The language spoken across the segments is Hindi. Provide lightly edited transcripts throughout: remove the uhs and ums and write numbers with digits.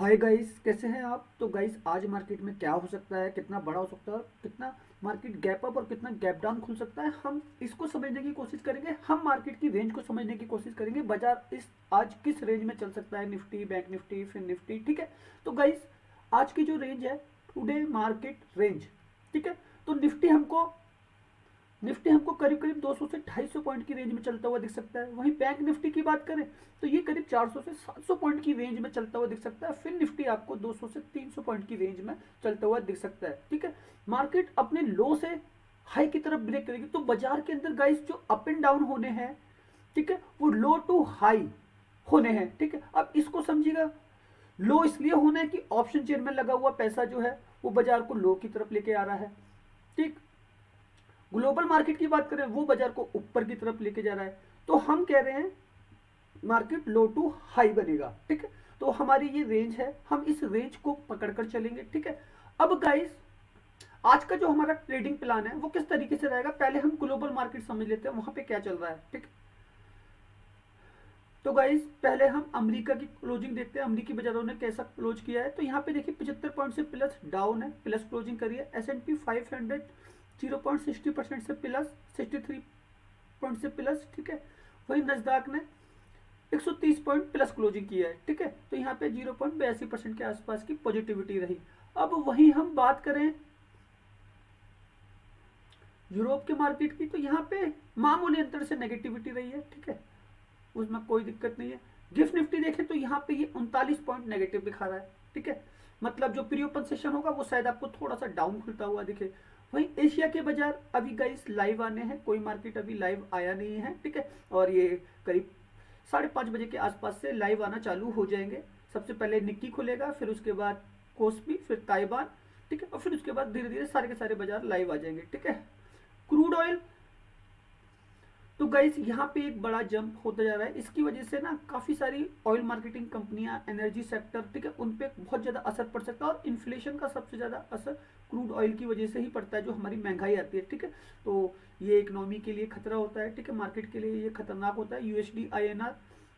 हाय गाइस, कैसे हैं आप। तो गाइस, आज मार्केट में क्या हो सकता है, कितना बड़ा हो सकता है, कितना मार्केट गैप अप और कितना गैप डाउन खुल सकता है, हम इसको समझने की कोशिश करेंगे। हम मार्केट की रेंज को समझने की कोशिश करेंगे। बाजार इस आज किस रेंज में चल सकता है, निफ्टी, बैंक निफ्टी, फिर निफ्टी। ठीक है। तो गाइस, आज की जो रेंज है, टुडे मार्केट रेंज, ठीक है। तो निफ्टी हमको करीब करीब 200 से 250 पॉइंट की रेंज में चलता हुआ दिख सकता है। वहीं बैंक निफ्टी की बात करें तो ये करीब 400 से 700 पॉइंट की रेंज में चलता हुआ दिख सकता है। फिर निफ्टी आपको 200 से 300 पॉइंट की रेंज में चलता हुआ दिख सकता है। ठीक है। मार्केट अपने लो से हाई की तरफ ब्रेक करेगी। तो बाजार के अंदर गाइस जो अप एंड डाउन होने हैं, ठीक है, वो लो टू हाई होने हैं। ठीक है। अब इसको समझिएगा, लो इसलिए होना है कि ऑप्शन चेन में लगा हुआ पैसा जो है वो बाजार को लो की तरफ लेके आ रहा है। ठीक। ग्लोबल मार्केट की बात करें, वो बाजार को ऊपर की तरफ लेके जा रहा है। तो हम कह रहे हैं मार्केट लो टू हाई बनेगा। ठीक है। तो हमारी ये रेंज है, हम इस रेंज को पकड़कर चलेंगे। ठीक है। अब गाइस, आज का जो हमारा ट्रेडिंग प्लान है वो किस तरीके से रहेगा, पहले हम ग्लोबल मार्केट समझ लेते हैं, वहां पे क्या चल रहा है। ठीक। तो गाइस, पहले हम अमेरिका की क्लोजिंग देखते हैं, अमेरिकी बाजारों ने कैसा क्लोज किया है। तो यहाँ पे देखिए 75 पॉइंट से प्लस डाउन है, प्लस क्लोजिंग करी है। S&P 500 0.60% से प्लस, 63 पॉइंट से प्लस। ठीक है। वही नजदाक ने 130 पॉइंट प्लस क्लोजिंग किया है। ठीक है। तो यहाँ पे 0.82% के आसपास की पॉजिटिविटी रही। अब वही हम बात करें यूरोप के मार्केट की, तो यहाँ पे मामूली अंतर से नेगेटिविटी रही है। ठीक है। उसमें कोई दिक्कत नहीं है। गिफ्ट निफ्टी देखें तो यहाँ पे ये 39 पॉइंट नेगेटिव दिखा रहा है। ठीक है। मतलब जो प्री ओपन सेशन होगा वो शायद आपको थोड़ा सा डाउन खुलता हुआ दिखे। वहीं एशिया के बाजार अभी गाइस लाइव आने हैं, कोई मार्केट अभी लाइव आया नहीं है। ठीक है। और ये करीब 5:30 बजे के आसपास से लाइव आना चालू हो जाएंगे। सबसे पहले निक्की खुलेगा, फिर उसके बाद कोस्पी, फिर ताइवान। ठीक है। और फिर उसके बाद धीरे धीरे सारे के सारे बाजार लाइव आ जाएंगे। ठीक है। क्रूड ऑयल, तो गाइस यहाँ पे एक बड़ा जंप होता जा रहा है। इसकी वजह से ना काफी सारी ऑयल मार्केटिंग कंपनियां, एनर्जी सेक्टर, ठीक है, उन पे बहुत ज्यादा असर पड़ सकता है। और इन्फ्लेशन का सबसे ज्यादा असर क्रूड ऑयल की वजह से ही पड़ता है, जो हमारी महंगाई आती है। ठीक है। तो ये इकोनॉमी के लिए खतरा होता है। ठीक है। मार्केट के लिए ये खतरनाक होता है। USD INR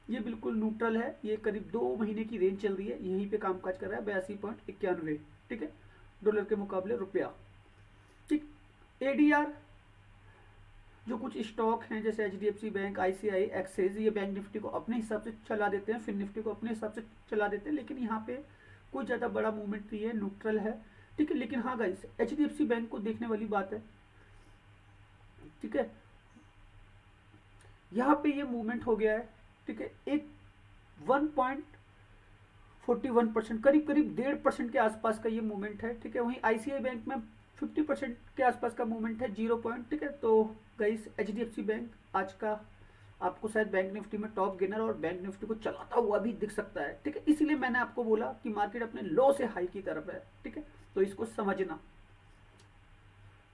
ये बिल्कुल न्यूट्रल है। ये करीब 2 महीने की रेंज चल रही है, यहीं पे कामकाज कर रहा है, 82.91। ठीक है। डॉलर के मुकाबले रुपया। ठीक। ADR, जो कुछ स्टॉक हैं जैसे HDFC बैंक, ICICI, एक्सेस, ये बैंक निफ्टी को अपने हिसाब से चला देते हैं, फिर निफ्टी को अपने हिसाब से चला देते हैं। लेकिन यहाँ पे कोई ज़्यादा बड़ा मूवमेंट नहीं है, न्यूट्रल है। ठीक है। लेकिन हाँ गाइस, HDFC बैंक को देखने वाली बात है। ठीक है। यहाँ पे ये मूवमेंट हो गया है। ठीक है। एक 1.41%, करीब करीब 1.5% के आसपास का ये मूवमेंट है। ठीक है। वहीं ICICI बैंक में 50% के आसपास का मूवमेंट है, 0 पॉइंट। ठीक है। तो गाइस, HDFC बैंक आज का आपको शायद बैंक निफ्टी में टॉप गेनर और बैंक निफ्टी को चलाता हुआ भी दिख सकता है। ठीक है। इसीलिए मैंने आपको बोला कि मार्केट अपने लो से हाई की तरफ है। ठीक है। तो इसको समझना।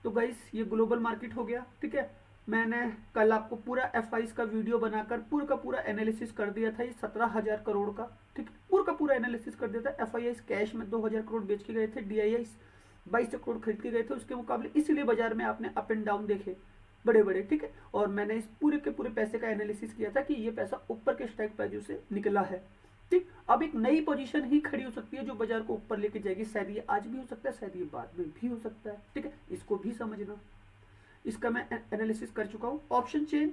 तो गाइस, ये ग्लोबल मार्केट हो गया। ठीक है। मैंने कल आपको पूरा FIs का वीडियो बनाकर पूरा का पूरा एनालिसिस कर दिया था, ये 17,000 करोड़ का। ठीक है। पूरा का पूरा एनालिसिस कर दिया था। FIs कैश में 2,000 करोड़ बेच के गए थे, DIIs 22 करोड़ खरीद के गए थे उसके मुकाबले। इसीलिए बाजार में आपने अप एंड डाउन देखे बड़े बड़े। ठीक है। और मैंने इस पूरे के पूरे पैसे का एनालिसिस किया था कि ये पैसा ऊपर के स्ट्राइक प्राइजों से निकला है। ठीक। अब एक नई पोजीशन ही खड़ी हो सकती है जो बाजार को ऊपर लेके जाएगी। शायद ये आज भी हो सकता है, शायद ये बाद में भी हो सकता है। ठीक है। इसको भी समझना। इसका मैं एनालिसिस कर चुका हूँ। ऑप्शन चेन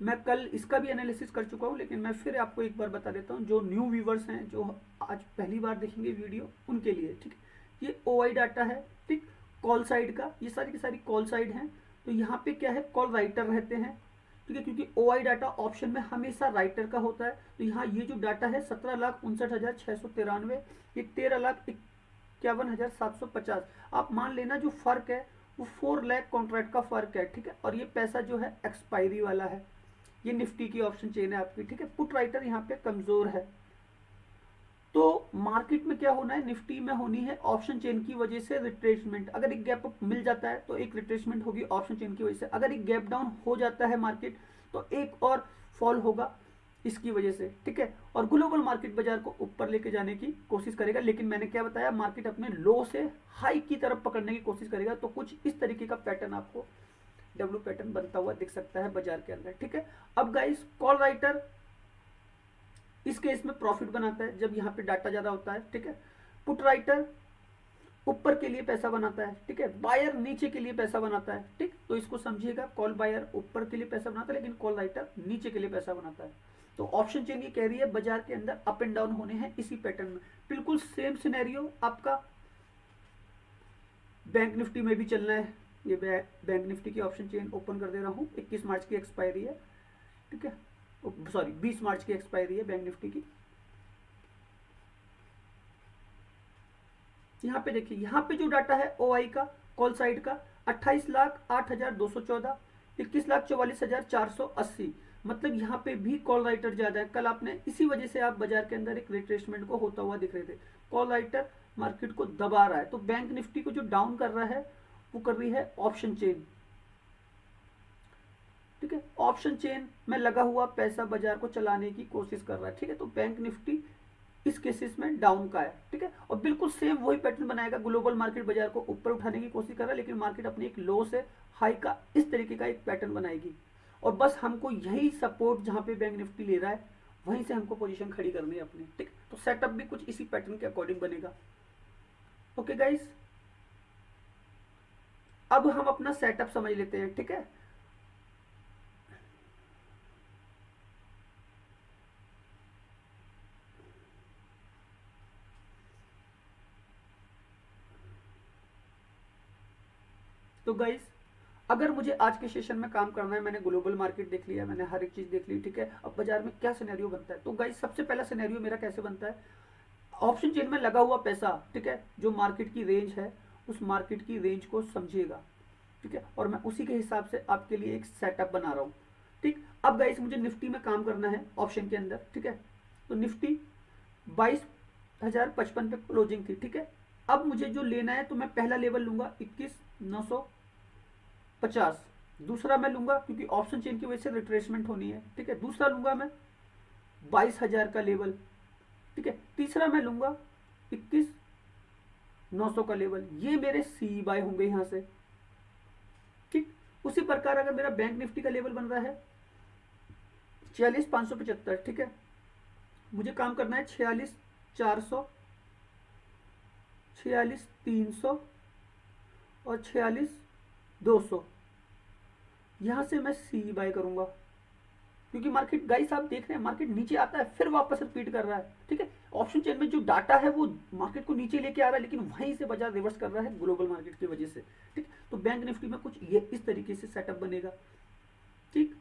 मैं कल इसका भी एनालिसिस कर चुका हूँ, लेकिन मैं फिर आपको एक बार बता देता हूँ, जो न्यू व्यूवर्स हैं, जो आज पहली बार देखेंगे वीडियो, उनके लिए। ठीक है। ये OI डाटा है। ठीक। कॉल साइड का, ये सारी की सारी कॉल साइड हैं। तो यहाँ पे क्या है, कॉल राइटर रहते हैं। ठीक है। क्योंकि OI डाटा ऑप्शन में हमेशा राइटर का होता है। तो यहाँ ये जो डाटा है 17,59,693, ये 13,51,750, आप मान लेना जो फर्क है वो 4 लाख कॉन्ट्रैक्ट का फर्क है। ठीक है। और ये पैसा जो है एक्सपायरी वाला है। ये निफ्टी की ऑप्शन चेन है आपकी। ठीक है। पुट राइटर यहाँ पे कमजोर है। तो मार्केट में क्या होना है, निफ्टी में होनी है ऑप्शन चेन की वजह से रिट्रेसमेंट। अगर एक गैप अप मिल जाता है तो एक रिट्रेसमेंट होगी ऑप्शन चेन की वजह से। अगर एक गैप डाउन हो जाता है मार्केट तो एक और फॉल होगा इसकी वजह से। ठीक है। और ग्लोबल मार्केट बाजार को ऊपर लेके जाने की कोशिश करेगा। लेकिन मैंने क्या बताया, मार्केट अपने लो से हाई की तरफ पकड़ने की कोशिश करेगा। तो कुछ इस तरीके का पैटर्न आपको डब्ल्यू पैटर्न बनता हुआ दिख सकता है बाजार के अंदर। ठीक है। अब गाइस, कॉल राइटर इस केस में प्रॉफिट बनाता है जब यहाँ पे डाटा ज़्यादा होता है, ठीक है। पुट राइटर ऊपर के लिए पैसा बनाता है, ठीक है। बायर नीचे के लिए पैसा बनाता है, ठीक। तो इसको समझिएगा, कॉल बायर ऊपर के लिए पैसा बनाता है लेकिन कॉल राइटर नीचे के लिए पैसा बनाता है। तो ऑप्शन चेन ये कह रही है बाजार के अंदर अप एंड डाउन होने हैं इसी पैटर्न में। बिल्कुल सेम सिनेरियो आपका बैंक निफ्टी में भी चलना है। ये बैंक निफ्टी की ऑप्शन चेन ओपन कर दे रहा हूँ। 21 मार्च की एक्सपायरी है, ठीक है। सॉरी 20 मार्च की एक्सपायरी है बैंक निफ्टी की। यहाँ पे देखिए, यहाँ पे जो डाटा है ओआई का कॉल साइड का 28,08,214, 21,44,480, मतलब यहाँ पे भी कॉल राइटर ज्यादा है। कल आपने इसी वजह से आप बाजार के अंदर एक रिट्रेसमेंट को होता हुआ दिख रहे थे। कॉल राइटर मार्केट को दबा रहा है, तो बैंक निफ्टी को जो डाउन कर रहा है वो कर रही है ऑप्शन चेन, ठीक है। ऑप्शन चेन में लगा हुआ पैसा बाजार को चलाने की कोशिश कर रहा है, ठीक है। तो बैंक निफ्टी इस केसेस में डाउन का है, ठीक है। और बिल्कुल सेम वही पैटर्न बनाएगा। ग्लोबल मार्केट बाजार को ऊपर उठाने की कोशिश कर रहा है लेकिन मार्केट अपने एक लो से हाई का इस तरीके का एक पैटर्न बनाएगी। और बस हमको यही सपोर्ट जहां पे बैंक निफ्टी ले रहा है वहीं से हमको पोजीशन खड़ी करनी है अपनी, ठीक। तो सेटअप भी कुछ इसी पैटर्न के अकॉर्डिंग बनेगा। ओके गाइस, अब हम अपना सेटअप समझ लेते हैं, ठीक है। तो गाइस, अगर मुझे आज के सेशन में काम करना है, मैंने ग्लोबल मार्केट देख लिया, मैंने हर एक चीज देख ली, ठीक है। अब बाजार में क्या सिनेरियो बनता है, तो गाइस सबसे पहला सिनेरियो मेरा कैसे बनता है, ऑप्शन चेन में लगा हुआ पैसा, ठीक है, जो मार्केट की रेंज है उस मार्केट की रेंज को समझिएगा, ठीक है। और मैं उसी के हिसाब से आपके लिए एक सेटअप बना रहा हूँ, ठीक। अब गाइस मुझे निफ्टी में काम करना है ऑप्शन के अंदर, ठीक है। तो निफ्टी 22,055 पे क्लोजिंग थी, ठीक है। अब मुझे जो लेना है तो मैं पहला लेवल लूंगा 21,950, दूसरा मैं लूंगा क्योंकि ऑप्शन चेन की वजह से रिट्रेसमेंट होनी है, ठीक है। दूसरा लूंगा मैं 22,000 का लेवल, ठीक है। तीसरा मैं लूंगा 21,900 का लेवल। ये मेरे सी बाय होंगे यहां से, ठीक। उसी प्रकार अगर मेरा बैंक निफ्टी का लेवल बन रहा है 46,575, ठीक है। मुझे काम करना है 46,400, 46,300 और 46,200। यहां से मैं सी बाय करूंगा क्योंकि मार्केट गाइस आप देख रहे हैं मार्केट नीचे आता है फिर वापस रिपीट कर रहा है, ठीक है। ऑप्शन चेन में जो डाटा है वो मार्केट को नीचे लेके आ रहा है लेकिन वहीं से बाजार रिवर्स कर रहा है ग्लोबल मार्केट की वजह से, ठीक। तो बैंक निफ्टी में कुछ ये इस तरीके से सेटअप बनेगा, ठीक।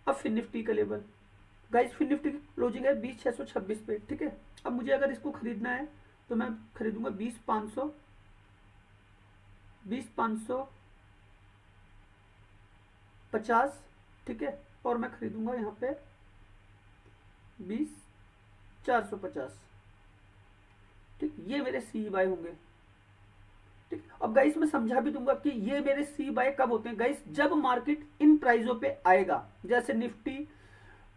अब फिर निफ्टी का लेवल गाइस, फिर निफ्टी की क्लोजिंग है 20,626 पे, ठीक है। अब मुझे अगर इसको खरीदना है तो मैं खरीदूंगा 20,500, 20,550, ठीक है। और मैं खरीदूंगा यहाँ पे 20,450, ठीक। ये मेरे सी बाय होंगे, ठीक। अब गाइस मैं समझा भी दूंगा कि ये मेरे सी बाय कब होते हैं गाइस, जब मार्केट इन प्राइसों पे आएगा। जैसे निफ्टी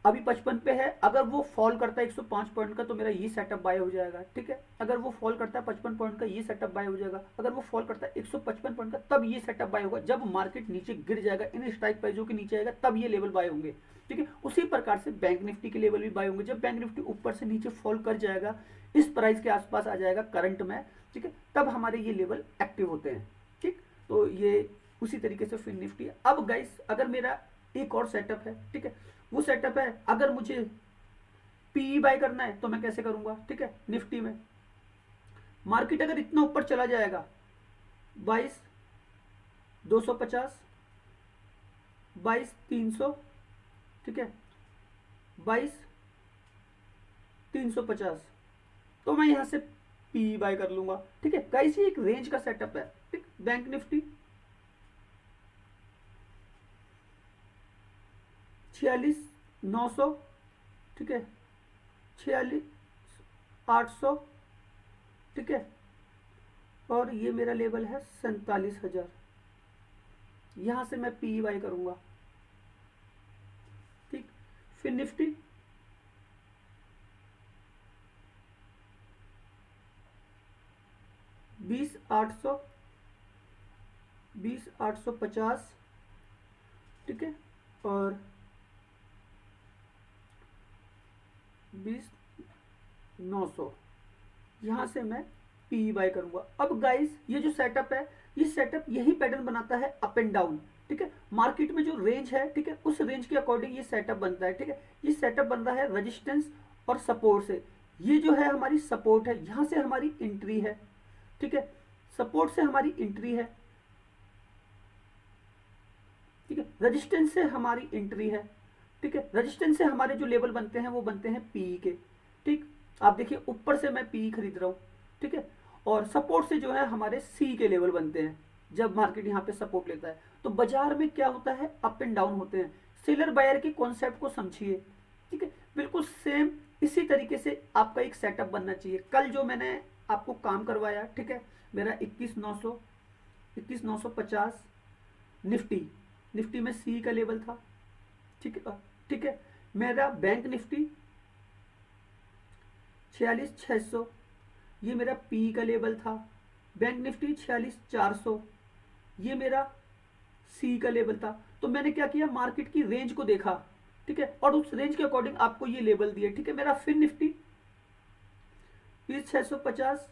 अभी 55 पे है, अगर वो फॉल करता है 105 पॉइंट का तो मेरा ये सेटअप बाय हो जाएगा, ठीक है। अगर वो फॉल करता है 55 पॉइंट का ये सेटअप बाय हो जाएगा। अगर वो फॉल करता है 155 पॉइंट का तब ये सेटअप बाय होगा। जब मार्केट नीचे गिर जाएगा इन स्ट्राइक प्राइसों के नीचे आएगा तब ये लेवल बाय होंगे, ठीक है। उसी प्रकार से बैंक निफ्टी के लेवल भी बाय होंगे जब बैंक निफ्टी ऊपर से नीचे फॉल कर जाएगा, इस प्राइस के आसपास आ जाएगा करंट में, ठीक है, तब हमारे ये लेवल एक्टिव होते हैं, ठीक। तो ये उसी तरीके से फिर निफ्टी। अब गाइस अगर मेरा एक और सेटअप है, ठीक है, वो सेटअप है अगर मुझे पीई बाय करना है तो मैं कैसे करूंगा, ठीक है। निफ्टी में मार्केट अगर इतना ऊपर चला जाएगा 22,250, 22,300, ठीक है, 22,350, तो मैं यहां से पीई बाय कर लूंगा, ठीक है। गाइस ये एक रेंज का सेटअप है, ठीक। बैंक निफ्टी 46,900, ठीक है, 46,800, ठीक है। और ये मेरा लेवल है 47,000, यहां से मैं पी वाई करूंगा, ठीक। फिर निफ्टी 20,800, 20,850, ठीक है। और 20,900, यहाँ से मैं पी बाय करूंगा। अब गाइस ये जो सेटअप है, ये सेटअप यही पैटर्न बनाता है अप एंड डाउन, ठीक है। मार्केट में जो रेंज है, ठीक है, उस रेंज के अकॉर्डिंग ये सेटअप बनता है, ठीक है। ये सेटअप बन रहा है रेजिस्टेंस और सपोर्ट से। ये जो है हमारी सपोर्ट है, यहाँ से हमारी एंट्री है, ठीक है, सपोर्ट से हमारी एंट्री है, ठीक है, रेजिस्टेंस से हमारी एंट्री है, ठीक है। रेजिस्टेंस से हमारे जो लेवल बनते हैं वो बनते हैं पी के, ठीक। आप देखिए ऊपर से मैं पी खरीद रहा हूँ, ठीक है, और सपोर्ट से जो है हमारे सी के लेवल बनते हैं जब मार्केट यहाँ पे सपोर्ट लेता है। तो बाजार में क्या होता है, अप एंड डाउन होते हैं। सेलर बायर के कॉन्सेप्ट को समझिए, ठीक है, बिल्कुल सेम इसी तरीके से आपका एक सेटअप बनना चाहिए। कल जो मैंने आपको काम करवाया, ठीक है, मेरा 21,900, 21,950 निफ्टी, निफ्टी में सी का लेवल था, ठीक है, ठीक है। मेरा बैंक निफ्टी 46,600, ये मेरा पी का लेवल था। बैंक निफ्टी 46,400, ये मेरा सी का लेवल था। तो मैंने क्या किया, मार्केट की रेंज को देखा, ठीक है, और उस रेंज के अकॉर्डिंग आपको ये लेवल दिए, ठीक है। मेरा फिर निफ्टी 20,650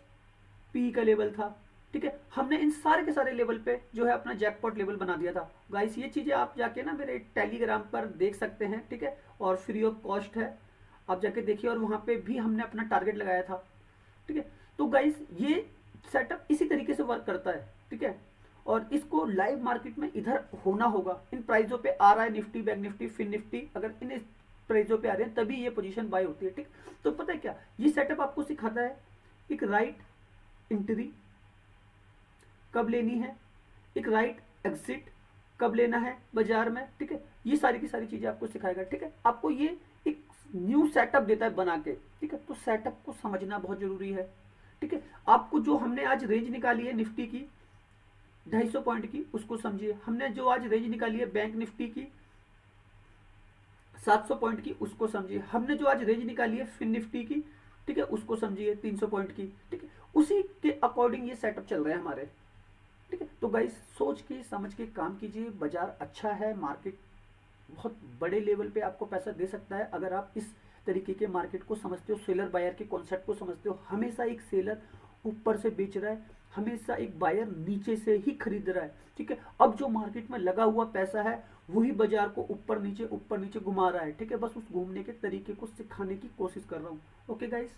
पी का लेवल था, ठीक है। हमने इन सारे के सारे लेवल पे जो है अपना जैकपॉट लेवल बना दिया था। गाइस ये चीजें आप जाके ना मेरे टेलीग्राम पर देख सकते हैं, ठीक है, और फ्री ऑफ कॉस्ट है, आप जाके देखिए, और वहां पे भी हमने अपना टारगेट लगाया था, ठीक है। तो गाइस ये सेटअप इसी तरीके से वर्क करता है, ठीक है, और इसको लाइव मार्केट में इधर होना होगा। इन प्राइसों पे आ रहा है Nifty, bank Nifty, fin Nifty, अगर इन प्राइसों पे आ रहे हैं तभी ये पोजीशन बाय होती है, ठीक। तो पता है क्या, ये सेटअप आपको सिखाता है एक राइट एंट्री कब लेनी है, एक राइट एग्जिट कब लेना है बाजार में, ठीक है। ये सारी की सारी चीजें आपको सिखाएगा, ठीक है। आपको ये एक न्यू सेटअप देता है बना के, ठीक है। तो सेटअप को समझना बहुत जरूरी है, ठीक है। आपको जो हमने आज रेंज निकाली है निफ्टी की 250 पॉइंट की, उसको समझिए। हमने जो आज रेंज निकाली है बैंक निफ्टी की 700 पॉइंट की, उसको समझिए। हमने जो आज रेंज निकाली है फिन निफ्टी की, ठीक है, उसको समझिए 300 पॉइंट की, ठीक है। उसी के अकॉर्डिंग ये सेटअप चल रहे हैं हमारे, ठीक है। तो गाइस सोच के समझ के काम कीजिए। बाजार अच्छा है, मार्केट बहुत बड़े लेवल पे आपको पैसा दे सकता है अगर आप इस तरीके के मार्केट को समझते हो, सेलर बायर के कॉन्सेप्ट को समझते हो। हमेशा एक सेलर ऊपर से बेच रहा है, हमेशा एक बायर नीचे से ही खरीद रहा है, ठीक है। अब जो मार्केट में लगा हुआ पैसा है वही बाजार को ऊपर नीचे घुमा रहा है, ठीक है। बस उस घूमने के तरीके को सिखाने की कोशिश कर रहा हूँ। ओके गाइस,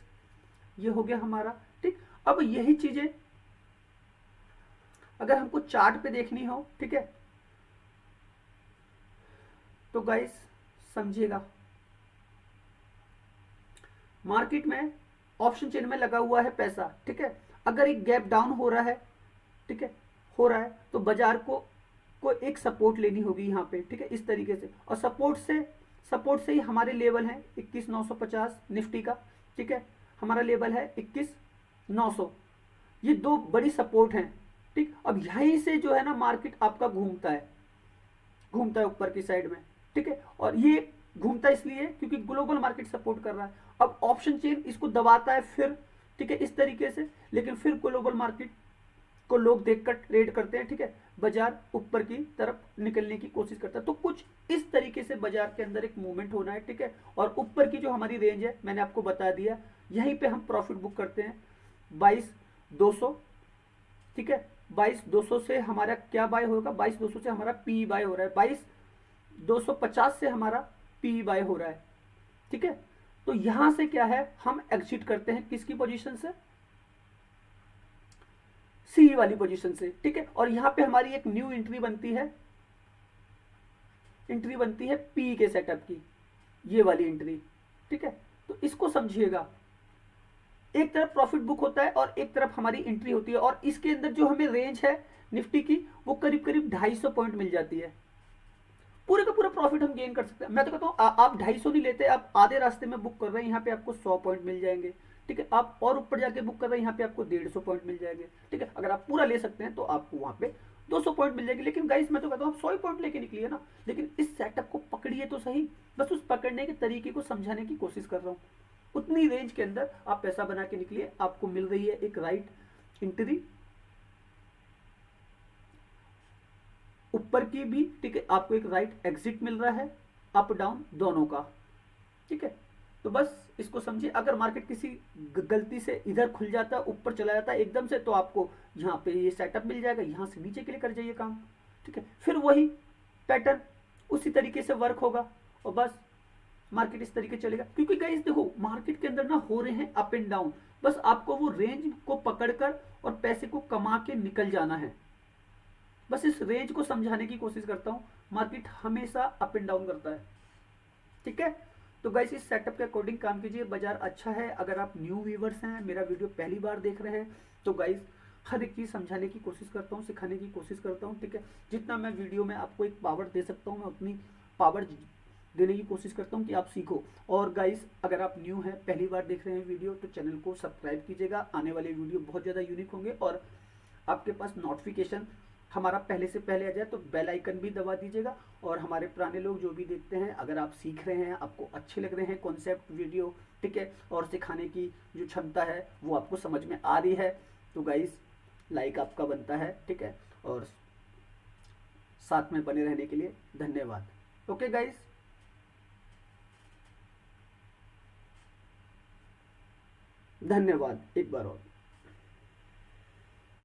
ये हो गया हमारा, ठीक। अब यही चीजें अगर हमको चार्ट पे देखनी हो, ठीक है, तो गाइस समझिएगा, मार्केट में ऑप्शन चेन में लगा हुआ है पैसा, ठीक है। अगर एक गैप डाउन हो रहा है, ठीक है, हो रहा है, तो बाजार को एक सपोर्ट लेनी होगी यहाँ पे, ठीक है, इस तरीके से। और सपोर्ट से ही हमारे लेवल है 21,950 निफ्टी का, ठीक है, हमारा लेवल है 21,900। ये दो बड़ी सपोर्ट हैं, ठीक। अब यहीं से जो है ना मार्केट आपका घूमता है ऊपर की साइड में, ठीक है। और ये घूमता इसलिए क्योंकि ग्लोबल मार्केट सपोर्ट कर रहा है। अब ऑप्शन चेन इसको दबाता है फिर, ठीक है, इस तरीके से, लेकिन फिर ग्लोबल मार्केट को लोग देखकर ट्रेड करते हैं, ठीक है। बाजार ऊपर की तरफ निकलने की कोशिश करता है। तो कुछ इस तरीके से बाजार के अंदर एक मूवमेंट होना है, ठीक है। और ऊपर की जो हमारी रेंज है मैंने आपको बता दिया, यहीं पे हम प्रॉफिट बुक करते हैं 22,200, ठीक है। 22,200 से हमारा क्या बाय होगा, 22,200 से हमारा पी बाय हो रहा है, 22,250 से हमारा पी बाय हो रहा है, ठीक है। तो यहां से क्या है, हम एग्जिट करते हैं किसकी पोजीशन से, सी वाली पोजीशन से, ठीक है। और यहां पे हमारी एक न्यू एंट्री बनती है पी के सेटअप की, ये वाली एंट्री, ठीक है। तो इसको समझिएगा, एक तरफ प्रॉफिट बुक होता है और एक तरफ हमारी एंट्री होती है। और इसके अंदर जो हमें रेंज है निफ्टी की वो करीब करीब 250 पॉइंट मिल जाती है। पूरे का पूरा प्रॉफिट हम गेन कर सकते हैं। मैं तो कहता हूँ आप 250 नहीं लेते, आप आधे रास्ते में बुक कर रहे हैं, यहाँ पे आपको 100 पॉइंट मिल जाएंगे, ठीक है। आप और ऊपर जाके बुक कर रहे हैं, यहाँ पे आपको 150 पॉइंट मिल जाएंगे, ठीक है। अगर आप पूरा ले सकते हैं तो आपको वहां पे 200 पॉइंट मिल जाएगी। लेकिन गाइस मैं तो कहता हूँ आप 100 पॉइंट लेके निकलिए ना, लेकिन इस सेटअप को पकड़िए तो सही। बस उस पकड़ने के तरीके को समझाने की कोशिश कर रहा हूँ। उतनी रेंज के अंदर आप पैसा बना के निकलिए। आपको मिल रही है एक राइट एंट्री ऊपर की भी, ठीक है, आपको एक राइट एग्जिट मिल रहा है, अप डाउन दोनों का, ठीक है। तो बस इसको समझिए, अगर मार्केट किसी गलती से इधर खुल जाता है, ऊपर चला जाता है एकदम से, तो आपको यहाँ पे ये सेटअप मिल जाएगा, यहाँ से नीचे के लिए कर जाइए काम, ठीक है। फिर वही पैटर्न उसी तरीके से वर्क होगा और बस मार्केट इस तरीके चलेगा। क्योंकि गाइस देखो, मार्केट के अंदर ना हो रहे हैं अप एंड डाउन, बस आपको वो रेंज को पकड़कर और पैसे को कमा के निकल जाना है। बस इस रेंज को समझाने की कोशिश करता हूँ। मार्केट हमेशा अप एंड डाउन करता है, ठीक है। तो गाइस इस सेटअप के अकॉर्डिंग काम कीजिए, बाजार अच्छा है। अगर आप न्यू व्यूवर्स हैं, मेरा वीडियो पहली बार देख रहे हैं, तो गाइस हर एक चीज़ समझाने की कोशिश करता हूँ, सिखाने की कोशिश करता हूँ, ठीक है। जितना मैं वीडियो में आपको एक पावर दे सकता हूँ, मैं उतनी पावर देने की कोशिश करता हूँ कि आप सीखो। और गाइस अगर आप न्यू हैं, पहली बार देख रहे हैं वीडियो, तो चैनल को सब्सक्राइब कीजिएगा। आने वाले वीडियो बहुत ज़्यादा यूनिक होंगे और आपके पास नोटिफिकेशन हमारा पहले से पहले आ जाए, तो बेल आइकन भी दबा दीजिएगा। और हमारे पुराने लोग जो भी देखते हैं, अगर आप सीख रहे हैं, आपको अच्छे लग रहे हैं कॉन्सेप्ट वीडियो, ठीक है, और सिखाने की जो क्षमता है वो आपको समझ में आ रही है, तो गाइस लाइक आपका बनता है, ठीक है। और साथ में बने रहने के लिए धन्यवाद। ओके गाइस, धन्यवाद एक बार और।